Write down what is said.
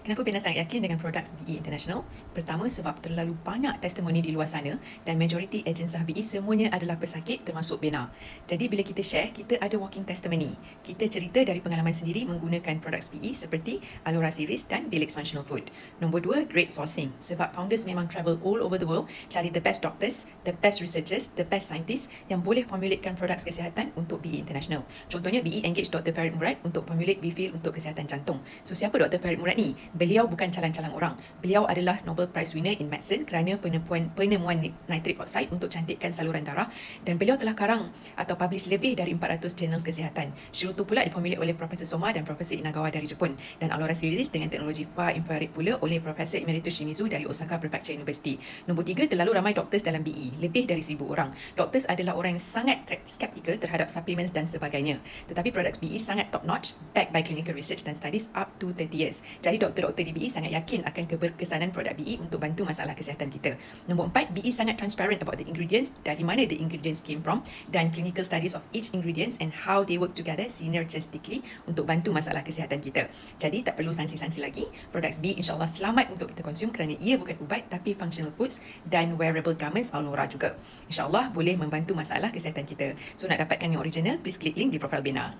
Kenapa Bena sangat yakin dengan produk BE International? Pertama, sebab terlalu banyak testimoni di luar sana dan majoriti ejen sah BE semuanya adalah pesakit termasuk Bena. Jadi bila kita share, kita ada walking testimony. Kita cerita dari pengalaman sendiri menggunakan produk BE seperti Alora Series dan Bilex Functional Food. Nombor dua, great sourcing. Sebab founders memang travel all over the world cari the best doctors, the best researchers, the best scientists yang boleh formulatekan produk kesihatan untuk BE International. Contohnya BE engage Dr. Farid Murad untuk formulate B-Fil untuk kesihatan jantung. So siapa Dr. Farid Murad ni? Beliau bukan calang-calang orang. Beliau adalah Nobel Prize winner in medicine kerana penemuan nitric oxide untuk cantikkan saluran darah, dan beliau telah karang atau publish lebih dari 400 jurnal kesihatan. Shirutu pula diformulate oleh Profesor Soma dan Profesor Inagawa dari Jepun, dan Alora Series dengan teknologi far infrared pula oleh Profesor Emeritus Shimizu dari Osaka Prefecture University. Nombor tiga, terlalu ramai doktor dalam BE, lebih dari 1,000 orang. Doktor adalah orang yang sangat skeptikal terhadap supplements dan sebagainya. Tetapi produk BE sangat top notch, backed by clinical research dan studies up to 30 years. Jadi doktor-doktor di BE sangat yakin akan keberkesanan produk BE untuk bantu masalah kesihatan kita. Nombor 4, BE sangat transparent about the ingredients, dari mana the ingredients came from, dan clinical studies of each ingredients and how they work together synergistically untuk bantu masalah kesihatan kita. Jadi tak perlu sanksi-sanksi lagi. Produk BE insyaAllah selamat untuk kita konsum kerana ia bukan ubat tapi functional foods dan wearable garments Alora juga. InsyaAllah boleh membantu masalah kesihatan kita. So nak dapatkan yang original, please klik link di profil Bena.